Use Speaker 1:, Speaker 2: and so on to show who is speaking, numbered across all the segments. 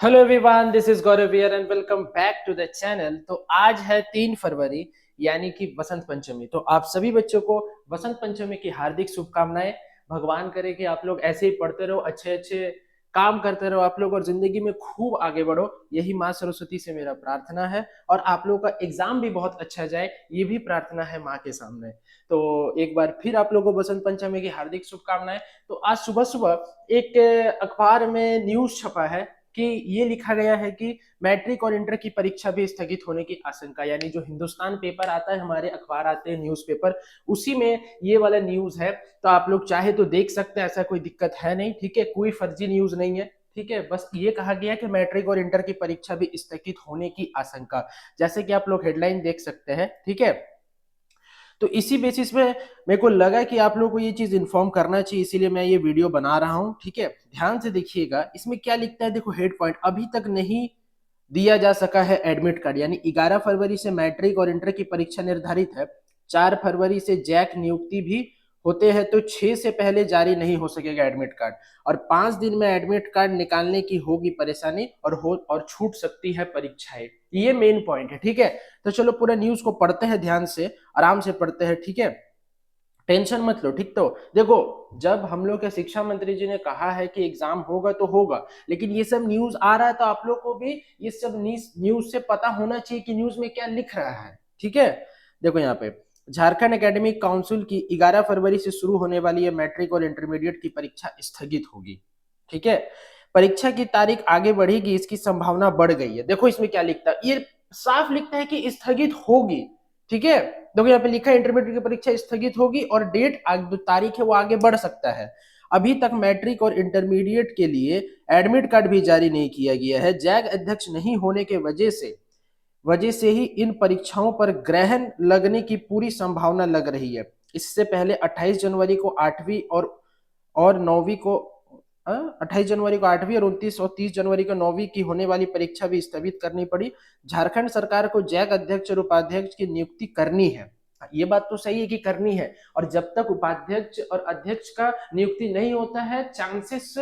Speaker 1: Hello everyone, this is Gaurav here and welcome back to the channel. तो आज है 3 फरवरी यानी कि बसंत पंचमी। तो आप सभी बच्चों को बसंत पंचमी की हार्दिक शुभकामनाएं। भगवान करे कि आप लोग ऐसे ही पढ़ते रहो, अच्छे अच्छे काम करते रहो आप लोग और जिंदगी में खूब आगे बढ़ो। यही माँ सरस्वती से मेरा प्रार्थना है और आप लोगों का एग्जाम भी बहुत अच्छा जाए, ये भी प्रार्थना है माँ के सामने। तो एक बार फिर आप लोगों को बसंत पंचमी की हार्दिक शुभकामनाएं। तो आज सुबह सुबह एक अखबार में न्यूज छपा है कि ये लिखा गया है कि मैट्रिक और इंटर की परीक्षा भी स्थगित होने की आशंका। यानी जो हिंदुस्तान पेपर आता है, हमारे अखबार आते हैं न्यूज़पेपर, उसी में ये वाला न्यूज है। तो आप लोग चाहे तो देख सकते हैं, ऐसा कोई दिक्कत है नहीं, ठीक है। कोई फर्जी न्यूज नहीं है, ठीक है। बस ये कहा गया कि मैट्रिक और इंटर की परीक्षा भी स्थगित होने की आशंका, जैसे कि आप लोग हेडलाइन देख सकते हैं, ठीक है। तो इसी बेसिस में मेरे को लगा कि आप लोगों को ये चीज इन्फॉर्म करना चाहिए, इसीलिए मैं ये वीडियो बना रहा हूँ, ठीक है। ध्यान से देखिएगा इसमें क्या लिखता है। देखो हेड पॉइंट, अभी तक नहीं दिया जा सका है एडमिट कार्ड। यानी 11 फरवरी से मैट्रिक और इंटर की परीक्षा निर्धारित है। 4 फरवरी से जैक नियुक्ति भी होते हैं, तो 6 से पहले जारी नहीं हो सकेगा एडमिट कार्ड। और 5 दिन में एडमिट कार्ड निकालने की होगी परेशानी और छूट सकती है परीक्षाएं। ये मेन पॉइंट है, ठीक है। तो चलो पूरा न्यूज को पढ़ते हैं, ध्यान से आराम से पढ़ते हैं, ठीक है। टेंशन मत लो, ठीक। तो देखो, जब हम लोग के शिक्षा मंत्री जी ने कहा है कि एग्जाम होगा तो होगा, लेकिन ये सब न्यूज आ रहा है तो आप लोग को भी ये सब न्यूज से पता होना चाहिए कि न्यूज में क्या लिख रहा है, ठीक है। देखो यहाँ पे झारखंड एकेडमिक काउंसिल की 11 फरवरी से शुरू होने वाली है मैट्रिक और इंटरमीडिएट की परीक्षा स्थगित होगी, ठीक है। परीक्षा की तारीख आगे बढ़ेगी, इसकी संभावना बढ़ गई है। देखो इसमें क्या लिखता है, ये साफ लिखता है कि स्थगित होगी, ठीक है। देखो यहाँ पे लिखा है इंटरमीडिएट की परीक्षा स्थगित होगी और डेट जो तारीख है वो आगे बढ़ सकता है। अभी तक मैट्रिक और इंटरमीडिएट के लिए एडमिट कार्ड भी जारी नहीं किया गया है। जैक अध्यक्ष नहीं होने के वजह से ही इन परीक्षाओं पर ग्रहण लगने की पूरी संभावना लग रही है। इससे पहले 28 जनवरी को 8वीं और 9वीं को 28 जनवरी को 8वीं और 29 और 30 जनवरी को 9वीं की होने वाली परीक्षा भी स्थगित करनी पड़ी। झारखंड सरकार को जैक अध्यक्ष और उपाध्यक्ष की नियुक्ति करनी है। ये बात तो सही है कि करनी है, और जब तक उपाध्यक्ष और अध्यक्ष का नियुक्ति नहीं होता है, चांसेस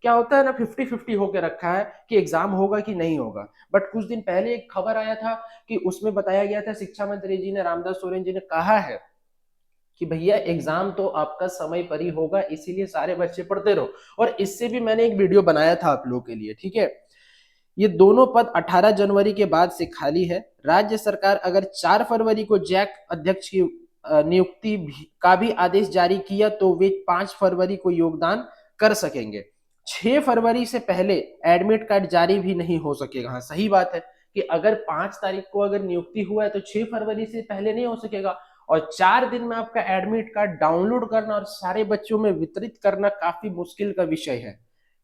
Speaker 1: क्या होता है ना, 50-50 होकर रखा है कि एग्जाम होगा कि नहीं होगा। बट कुछ दिन पहले एक खबर आया था कि उसमें बताया गया था, शिक्षा मंत्री जी ने, रामदास सोरेन जी ने कहा है कि भैया एग्जाम तो आपका समय पर ही होगा, इसीलिए सारे बच्चे पढ़ते रहो। और इससे भी मैंने एक वीडियो बनाया था आप लोगों के लिए, ठीक है। ये दोनों पद 18 जनवरी के बाद से खाली है। राज्य सरकार अगर 4 फरवरी को जैक अध्यक्ष की नियुक्ति का भी आदेश जारी किया तो वे 5 फरवरी को योगदान कर सकेंगे। 6 फरवरी से पहले एडमिट कार्ड जारी भी नहीं हो सकेगा। हाँ सही बात है कि अगर 5 तारीख को अगर नियुक्ति हुआ है तो 6 फरवरी से पहले नहीं हो सकेगा। और 4 दिन में आपका एडमिट कार्ड डाउनलोड करना और सारे बच्चों में वितरित करना काफी मुश्किल का विषय है,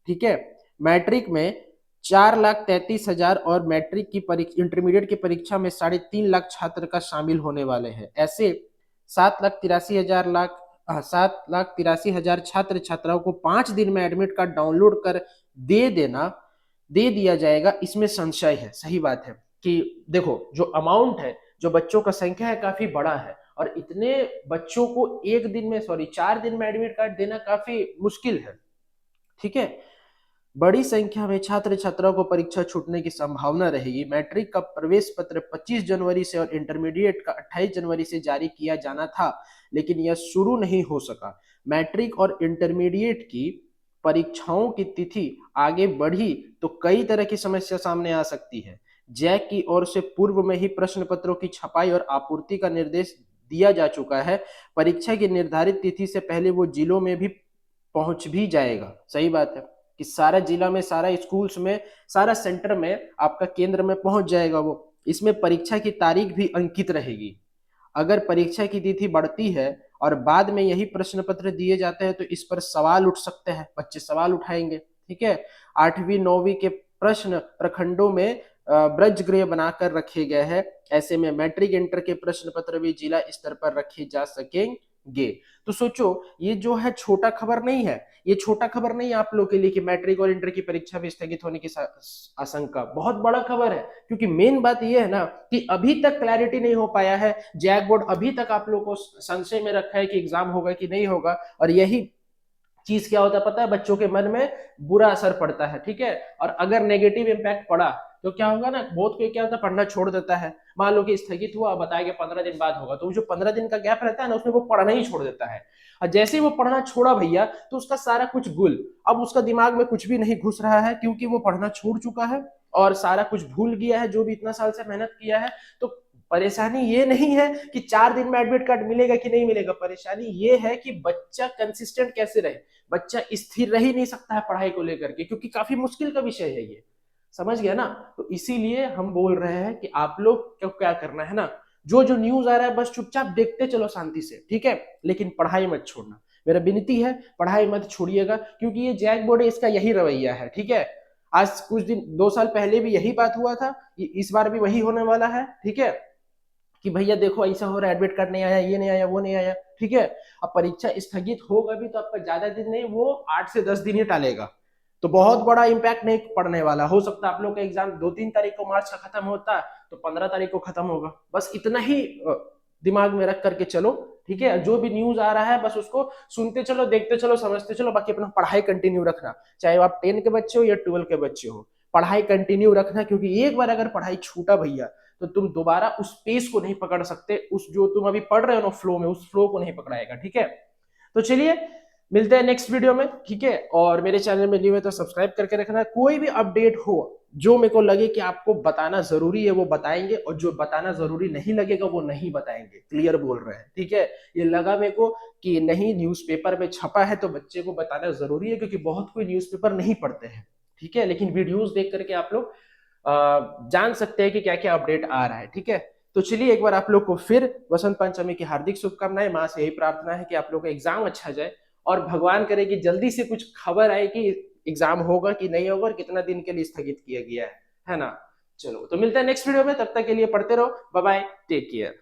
Speaker 1: ठीक है। मैट्रिक में 4,33,000 और मैट्रिक की परीक्षा इंटरमीडिएट की परीक्षा में 3.5 लाख छात्र का शामिल होने वाले हैं। ऐसे 7,83,000 छात्र छात्राओं को 5 दिन में एडमिट कार्ड डाउनलोड कर दे दिया जाएगा, इसमें संशय है। सही बात है कि देखो जो अमाउंट है, जो बच्चों का संख्या है, काफी बड़ा है। और इतने बच्चों को एक दिन में 4 दिन में एडमिट कार्ड देना काफी मुश्किल है, ठीक है। बड़ी संख्या में छात्र छात्राओं को परीक्षा छूटने की संभावना रहेगी। मैट्रिक का प्रवेश पत्र 25 जनवरी से और इंटरमीडिएट का 28 जनवरी से जारी किया जाना था, लेकिन यह शुरू नहीं हो सका। मैट्रिक और इंटरमीडिएट की परीक्षाओं की तिथि आगे बढ़ी तो कई तरह की समस्या सामने आ सकती है। जैक की ओर से पूर्व में ही प्रश्न पत्रों की छपाई और आपूर्ति का निर्देश दिया जा चुका है। परीक्षा की निर्धारित तिथि से पहले वो जिलों में भी पहुंच भी जाएगा। सही बात है कि सारा जिला में, सारा स्कूल्स में, सारा सेंटर में आपका केंद्र में पहुंच जाएगा वो। इसमें परीक्षा की तारीख भी अंकित रहेगी। अगर परीक्षा की तिथि बढ़ती है और बाद में यही प्रश्न पत्र दिए जाते हैं तो इस पर सवाल उठ सकते हैं, बच्चे सवाल उठाएंगे, ठीक है। 8वीं 9वीं के प्रश्न प्रखंडों में ब्रज गृह बनाकर रखे गए हैं। ऐसे में मैट्रिक इंटर के प्रश्न पत्र भी जिला स्तर पर रखे जा सकेंगे। तो सोचो, ये जो है छोटा खबर नहीं है, ये छोटा खबर नहीं है आप लोग के लिए कि मैट्रिक और इंटर की परीक्षा भी स्थगित होने की आशंका। बहुत बड़ा खबर है, क्योंकि मेन बात ये है ना कि अभी तक क्लैरिटी नहीं हो पाया है। जैक बोर्ड अभी तक आप लोग को संशय में रखा है कि एग्जाम होगा कि नहीं होगा, और यही चीज क्या होता है पता है, बच्चों के मन में बुरा असर पड़ता है, ठीक है। और अगर नेगेटिव इम्पैक्ट पड़ा तो क्या होगा ना, बहुत कोई क्या होता है पढ़ना छोड़ देता है। मान लो कि स्थगित हुआ, बताया कि 15 दिन बाद होगा, तो जो 15 दिन का गैप रहता है ना, उसमें वो पढ़ना ही छोड़ देता है। और जैसे ही वो पढ़ना छोड़ा भैया, तो उसका सारा कुछ गुल, अब उसका दिमाग में कुछ भी नहीं घुस रहा है, क्योंकि वो पढ़ना छोड़ चुका है और सारा कुछ भूल गया है जो भी इतना साल से मेहनत किया है। तो परेशानी ये नहीं है कि 4 दिन में एडमिट कार्ड मिलेगा कि नहीं मिलेगा, परेशानी ये है कि बच्चा कंसिस्टेंट कैसे रहे। बच्चा स्थिर रह ही नहीं सकता है पढ़ाई को लेकर के, क्योंकि काफी मुश्किल का विषय है ये, समझ गया ना। तो इसीलिए हम बोल रहे हैं कि आप लोग को क्या करना है ना, जो जो न्यूज आ रहा है बस चुपचाप देखते चलो शांति से, ठीक है, लेकिन पढ़ाई मत छोड़ना। मेरा विनती है, पढ़ाई मत छोड़िएगा, क्योंकि ये जैक बोर्ड है, इसका यही रवैया है, ठीक है। आज कुछ दिन 2 साल पहले भी यही बात हुआ था, इस बार भी वही होने वाला है, ठीक है। कि भैया देखो ऐसा हो रहा है, एडमिट कार्ड नहीं आया, ये नहीं आया, वो नहीं आया, ठीक है। अब परीक्षा स्थगित होगा भी तो आपका ज्यादा दिन नहीं, वो 8 से 10 दिन ही टालेगा। तो बहुत बड़ा इम्पैक्ट नहीं पड़ने वाला। हो सकता है आप लोग का एग्जाम 2-3 तारीख को मार्च का खत्म होता, तो 15 तारीख को खत्म होगा। बस इतना ही दिमाग में रख करके चलो, ठीक है। जो भी न्यूज आ रहा है बस उसको सुनते चलो, देखते चलो, समझते चलो, बाकी अपना पढ़ाई कंटिन्यू रखना। चाहे आप 10 के बच्चे हो या 12 के बच्चे हो, पढ़ाई कंटिन्यू रखना, क्योंकि एक बार अगर पढ़ाई छूटा भैया, तो तुम दोबारा उस पेस को नहीं पकड़ सकते, उस जो तुम अभी पढ़ रहे हो ना फ्लो में, उस फ्लो को नहीं पकड़ाएगा, ठीक है। तो चलिए मिलते हैं नेक्स्ट वीडियो में, ठीक है। और मेरे चैनल में न्यू है तो सब्सक्राइब करके रखना। कोई भी अपडेट हो जो मेरे को लगे कि आपको बताना जरूरी है वो बताएंगे, और जो बताना जरूरी नहीं लगेगा वो नहीं बताएंगे, क्लियर बोल रहे हैं, ठीक है। ये लगा मेरे को कि नहीं न्यूज़पेपर में छपा है तो बच्चे को बताना जरूरी है, क्योंकि बहुत कोई न्यूज़पेपर नहीं पढ़ते हैं, ठीक है। लेकिन वीडियोस देख करके आप लोग जान सकते हैं कि क्या क्या अपडेट आ रहा है, ठीक है। तो चलिए एक बार आप लोग को फिर वसंत पंचमी की हार्दिक शुभकामनाएं। माँ से यही प्रार्थना है कि आप लोग का एग्जाम अच्छा जाए, और भगवान करे कि जल्दी से कुछ खबर आए कि एग्जाम होगा कि नहीं होगा और कितना दिन के लिए स्थगित किया गया है ना। चलो तो मिलते हैं नेक्स्ट वीडियो में, तब तक के लिए पढ़ते रहो, बाय बाय, टेक केयर।